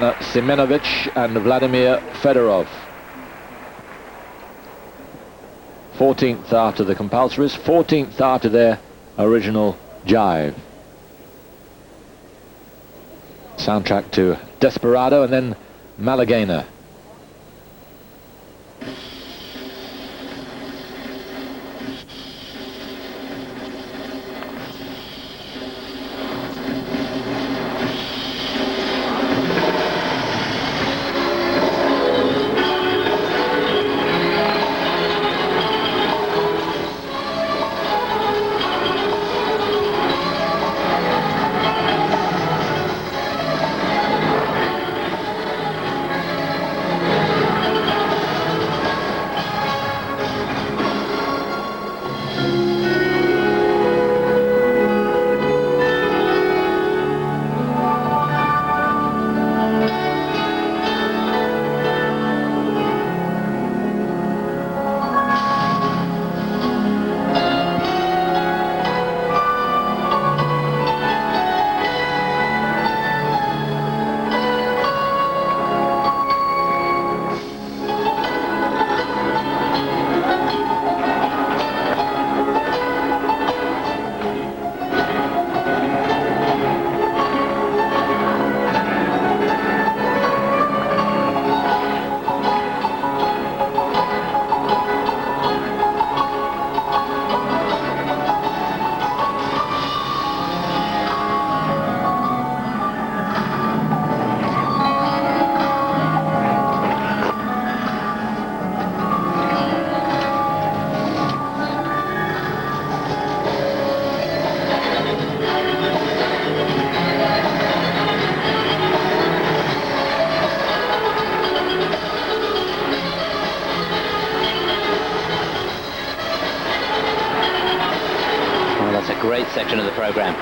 Semenovich and Vladimir Fedorov. 14th after the compulsories, 14th after their original jive. Soundtrack to Desperado and then Malagena. Great section of the program.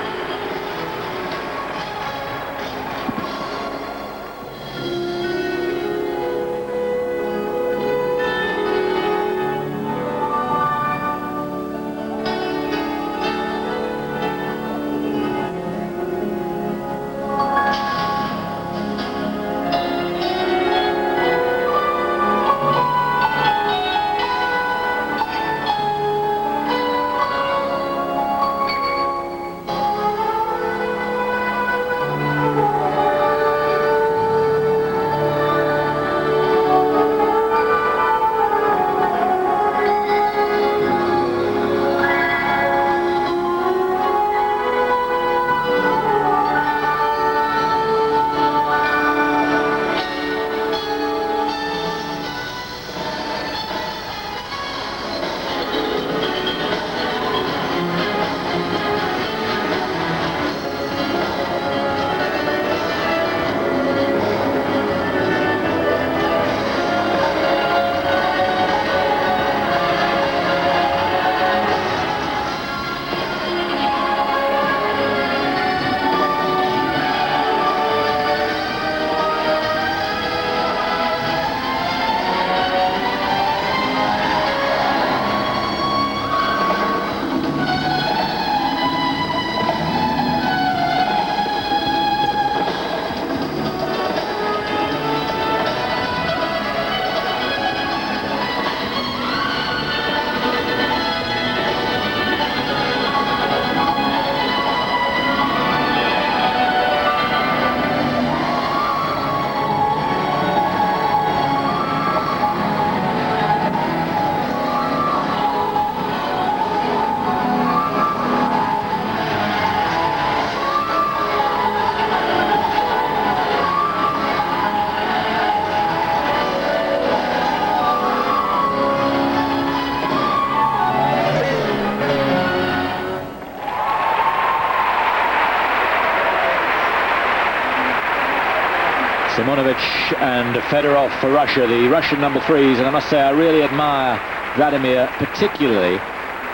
Semenovich and Fedorov for Russia, the Russian number threes, and I must say I really admire Vladimir particularly.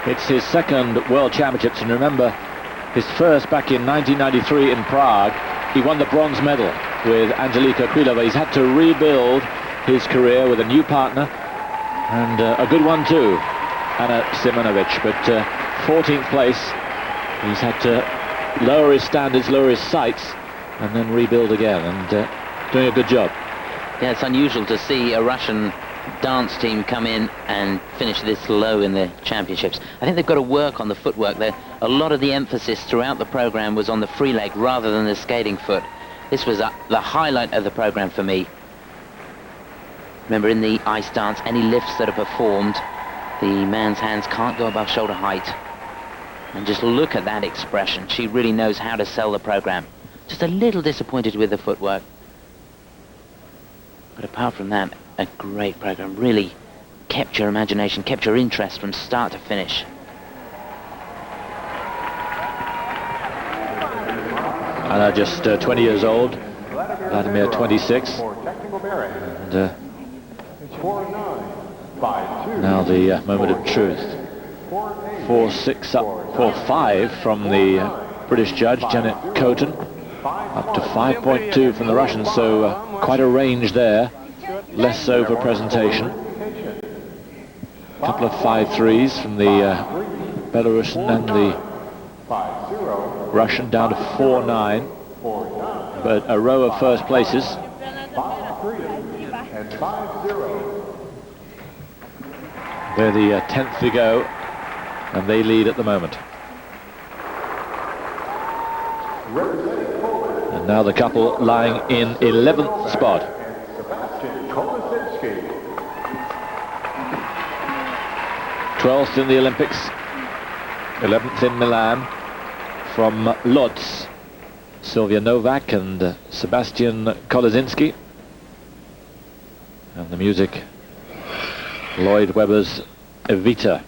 It's his second World Championships, and remember his first back in 1993 in Prague. He won the bronze medal with Angelika Krylova. He's had to rebuild his career with a new partner, and a good one too, Anna Semenovich, but 14th place. He's had to lower his standards, lower his sights, and then rebuild again, and doing a good job. Yeah, it's unusual to see a Russian dance team come in and finish this low in the championships. I think they've got to work on the footwork there. A lot of the emphasis throughout the program was on the free leg rather than the skating foot. This was the highlight of the program for me. Remember, in the ice dance, any lifts that are performed, the man's hands can't go above shoulder height. And just look at that expression. She really knows how to sell the program. Just a little disappointed with the footwork. But apart from that, a great program. Really kept your imagination, kept your interest from start to finish. And just 20 years old, Vladimir 26. And now the moment of truth. 4-6 up, 4-5 from the British judge, Janet Coton. Up to 5.2 from the Russians, so quite a range there. Less so for presentation. A couple of 5-3s from the Belarusian and the Russian, down to 4-9. But a row of first places. They're the 10th to go, and they lead at the moment. And now the couple lying in 11th spot. Sebastian Kolasinski. 12th in the Olympics, 11th in Milan. From Lodz, Sylwia Nowak and Sebastian Kolasinski. And the music, Lloyd Webber's Evita.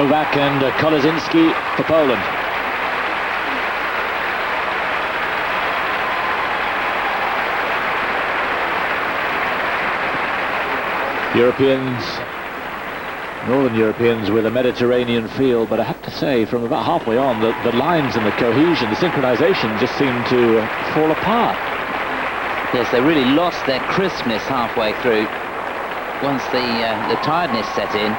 Nowak and Kolasinski for Poland. Europeans, Northern Europeans with a Mediterranean feel, but I have to say, from about halfway on, the lines and the cohesion, the synchronization just seemed to fall apart. Yes, they really lost their crispness halfway through. Once the tiredness set in,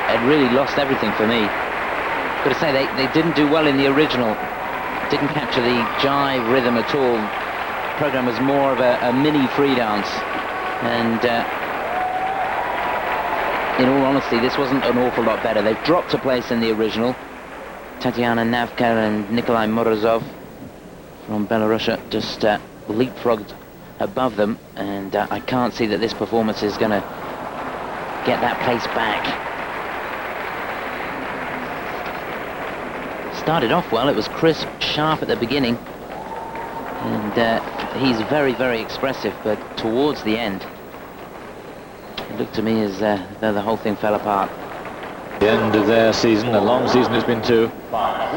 it really lost everything for me. Got to say, they didn't do well in the original. Didn't capture the jive rhythm at all. The program was more of a mini free dance. And in all honesty, this wasn't an awful lot better. They've dropped a place in the original. Tatiana Navka and Nikolai Mrázov from Belarus just leapfrogged above them, and I can't see that this performance is going to get that place back. Started off well. It was crisp, sharp at the beginning, and he's very, very expressive, but towards the end, it looked to me as though the whole thing fell apart. The end of their season, a long season it's been too. But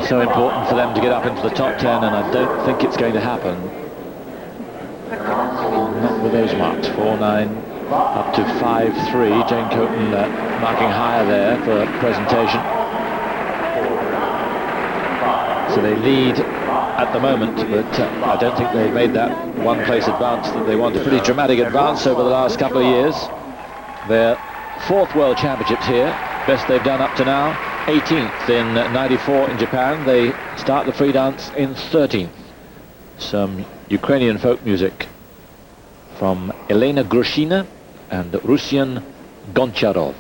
so important for them to get up into the top 10, and I don't think it's going to happen. Not with those marks, 4-9 up to 5-3. Jane Coton marking higher there for presentation. So they lead at the moment, but I don't think they've made that one-place advance that they want. A pretty dramatic advance over the last couple of years. Their 4th World Championships here, best they've done up to now. 18th in 94 in Japan. They start the free dance in 13th. Some Ukrainian folk music from Elena Grushina and Ruslan Goncharov.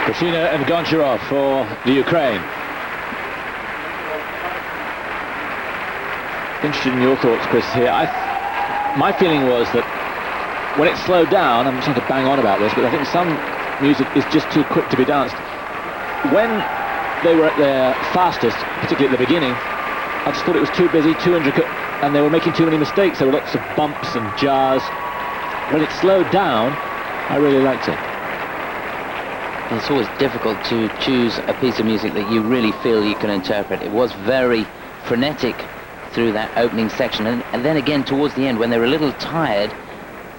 Grushina and Goncharov for the Ukraine. Interested in your thoughts, Chris, here. My feeling was that when it slowed down, I'm trying to bang on about this, but I think some music is just too quick to be danced. When they were at their fastest, particularly at the beginning, I just thought it was too busy, too intricate, and they were making too many mistakes. There were lots of bumps and jars. When it slowed down, I really liked it. It's always difficult to choose a piece of music that you really feel you can interpret. It was very frenetic through that opening section, and then again towards the end, when they were a little tired,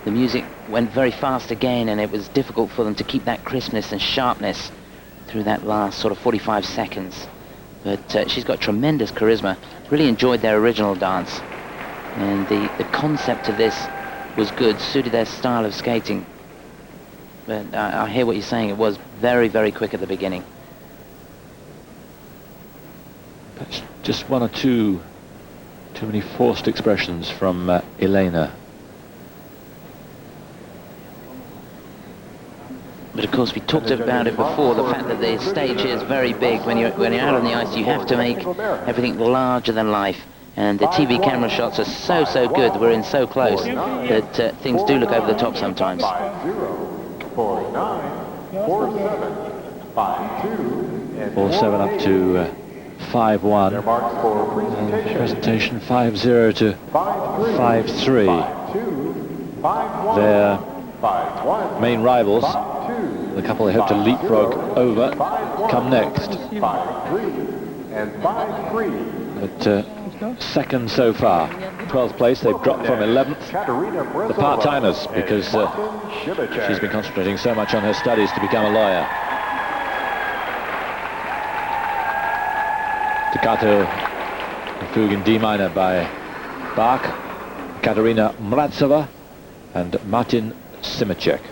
the music went very fast again, and it was difficult for them to keep that crispness and sharpness through that last sort of 45 seconds. But she's got tremendous charisma. Really enjoyed their original dance, and the concept of this was good, suited their style of skating. But I hear what you're saying. It was very, very quick at the beginning. That's just one or two too many forced expressions from Elena. But of course, we talked about it before, the fact that the stage here is very big. When you're out on the ice, you have to make everything larger than life. And the TV camera shots are so good. We're in so close that things do look over the top sometimes. 4-7 up to 5-1. And the presentation 5-0 to 5-3. Their main rivals, the couple they hope to leapfrog over, come next. But second so far. 12th place, they've dropped from 11th. The part-timers, because she's been concentrating so much on her studies to become a lawyer. Staccato, a fugue in D minor by Bach, Kateřina Mrázová and Martin Šimeček.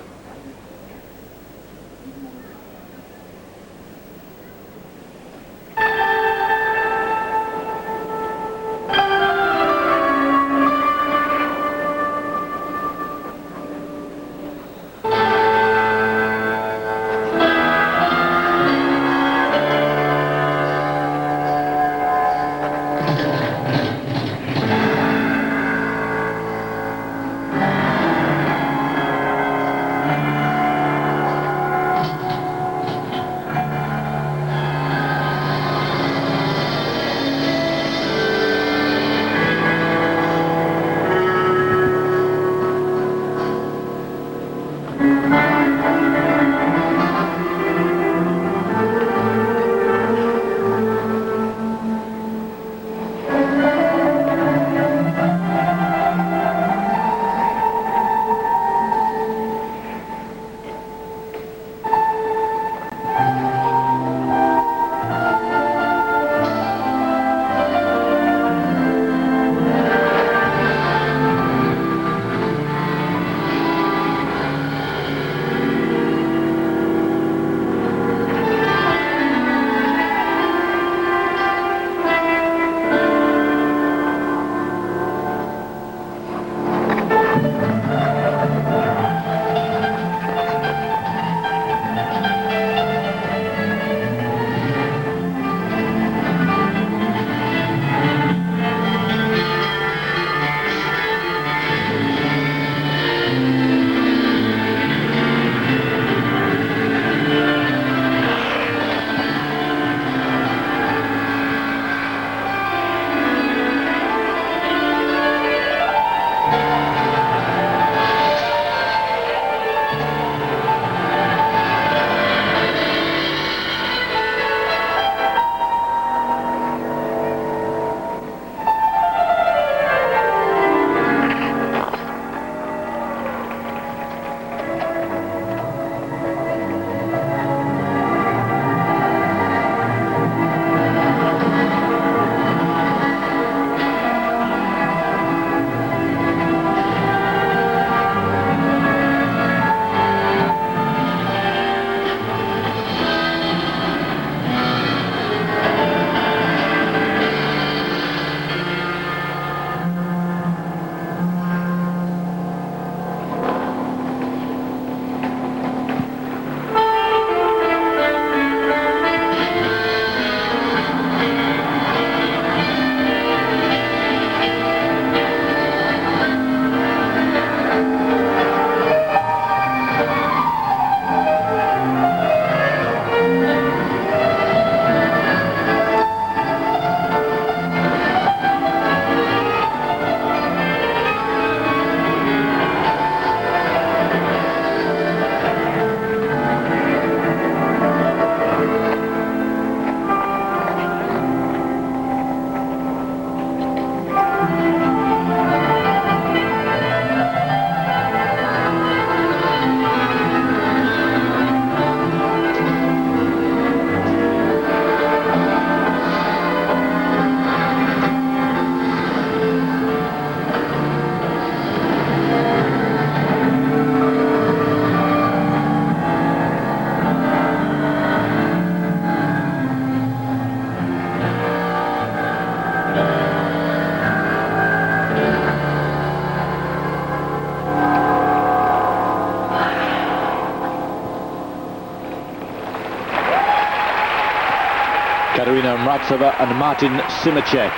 Kateřina Mrázová and Martin Šimeček.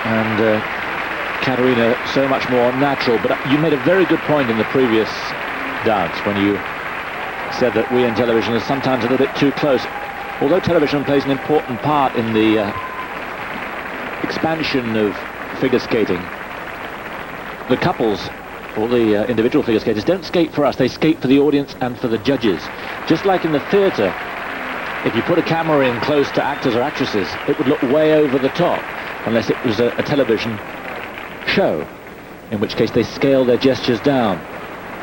And Kateřina so much more natural. But you made a very good point in the previous dance when you said that we in television are sometimes a little bit too close. Although television plays an important part in the expansion of figure skating, the couples or the individual figure skaters don't skate for us, they skate for the audience and for the judges. Just like in the theatre, if you put a camera in close to actors or actresses, it would look way over the top, unless it was a television show, in which case they scale their gestures down.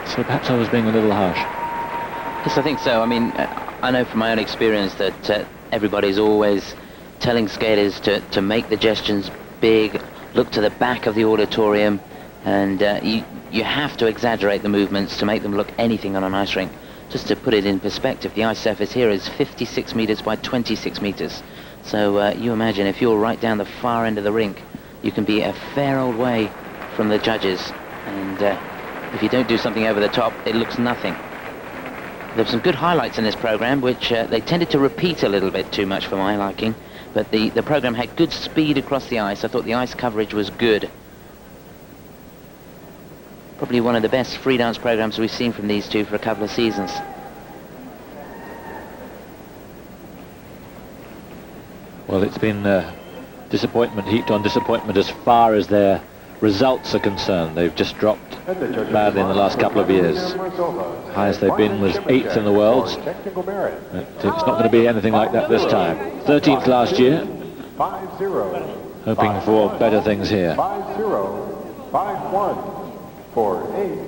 So perhaps I was being a little harsh. Yes, I think so. I mean, I know from my own experience that everybody's always telling skaters to make the gestures big, look to the back of the auditorium, and you have to exaggerate the movements to make them look anything on an ice rink. Just to put it in perspective, the ice surface here is 56 meters by 26 meters. So you imagine if you're right down the far end of the rink, you can be a fair old way from the judges, and if you don't do something over the top, it looks nothing. There were some good highlights in this program, which they tended to repeat a little bit too much for my liking, but the program had good speed across the ice. I thought the ice coverage was good. Probably one of the best free dance programs we've seen from these two for a couple of seasons. Well, it's been disappointment heaped on disappointment as far as their results are concerned. They've just dropped badly in the last couple of years. Highest they've been was 8th in the world. But it's not going to be anything like that this time. 13th last year. 5-0. Hoping for better things here. 5-0, 5-1, 4-8,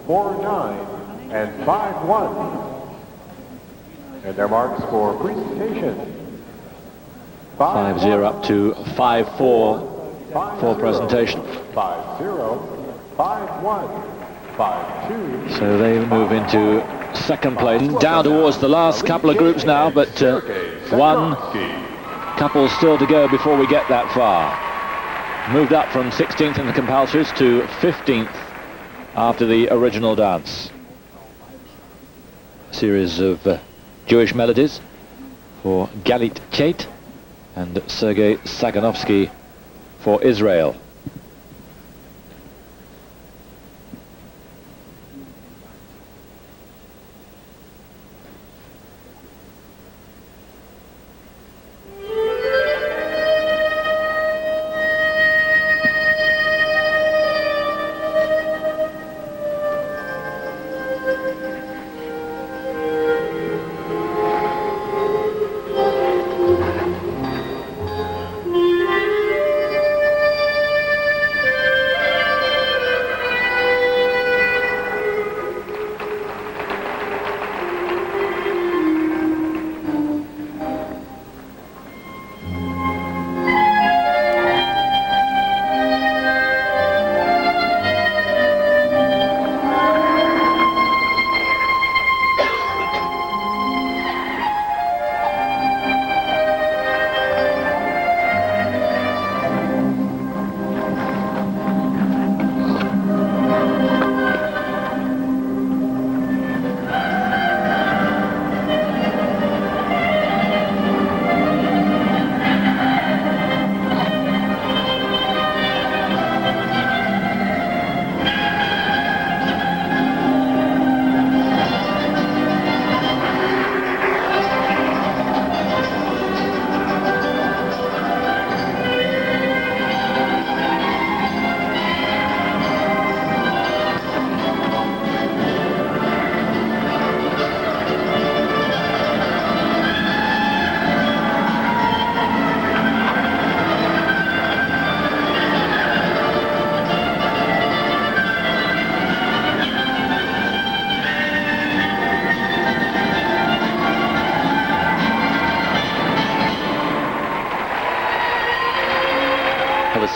4-9, and 5-1. And their marks for presentation. 5-0 up to 5-4 for presentation. 5-0, 5-1, 5-2. So they move into second place. Down towards the last couple of groups now, but one couple still to go before we get that far. Moved up from 16th in the compulsories to 15th after the original dance. A series of Jewish melodies for Galit Chait and Sergei Sakhanovsky for Israel.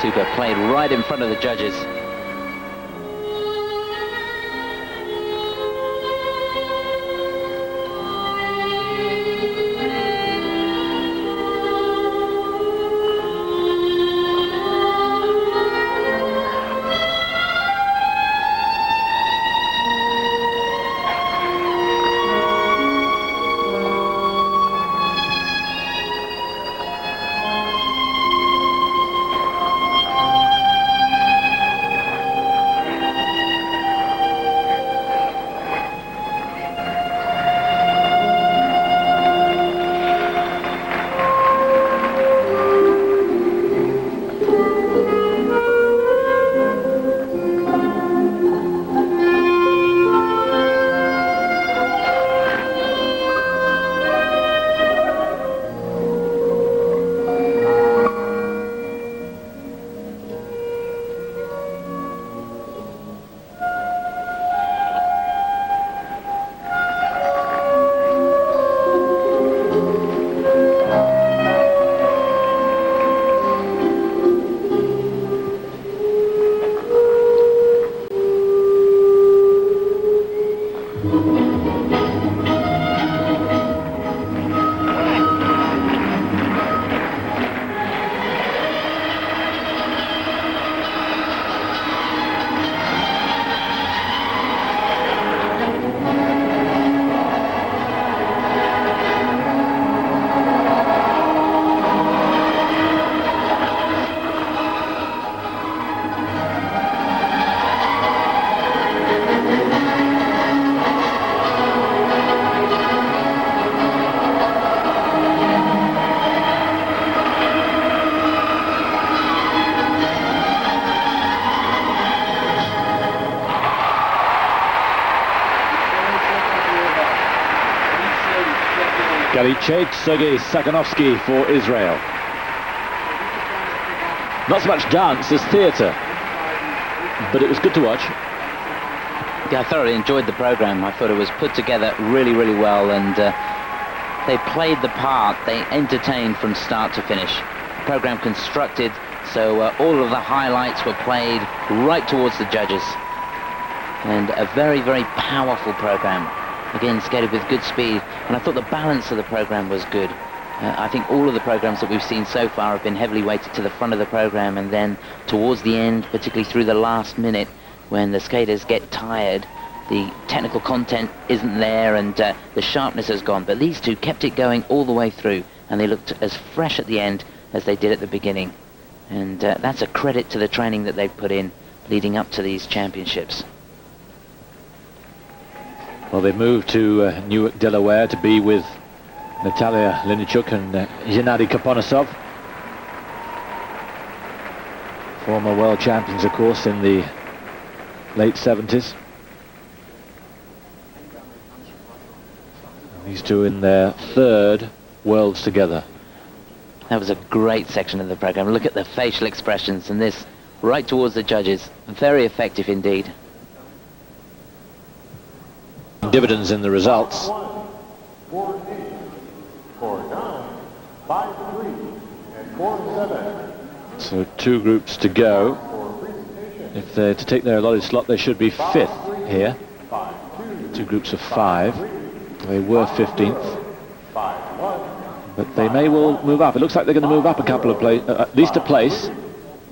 Super, played right in front of the judges. Galit, Sergei, Sakhanovsky for Israel. Not so much dance as theatre, but it was good to watch. Yeah, I thoroughly enjoyed the program. I thought it was put together really, really well, and they played the part. They entertained from start to finish. Program constructed, so all of the highlights were played right towards the judges. And a very, very powerful program. Again, skated with good speed, and I thought the balance of the program was good. I think all of the programs that we've seen so far have been heavily weighted to the front of the program, and then towards the end, particularly through the last minute, when the skaters get tired, the technical content isn't there and the sharpness has gone. But these two kept it going all the way through, and they looked as fresh at the end as they did at the beginning. And that's a credit to the training that they've put in leading up to these championships. Well, they've moved to Newark, Delaware to be with Natalia Linichuk and Gennady Kaponasov. Former world champions, of course, in the late 70s. These two in their third Worlds together. That was a great section of the program. Look at the facial expressions, and this right towards the judges. Very effective indeed. Dividends in the results. 4-8, 4-9, 5-3, and 4-7. So two groups to go. If they're to take their allotted slot, they should be fifth here. Two groups of 5. They were 15th. But they may well move up. It looks like they're going to move up a couple of places, at least a place.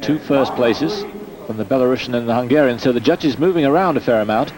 2 first places from the Belarusian and the Hungarian. So the judges moving around a fair amount.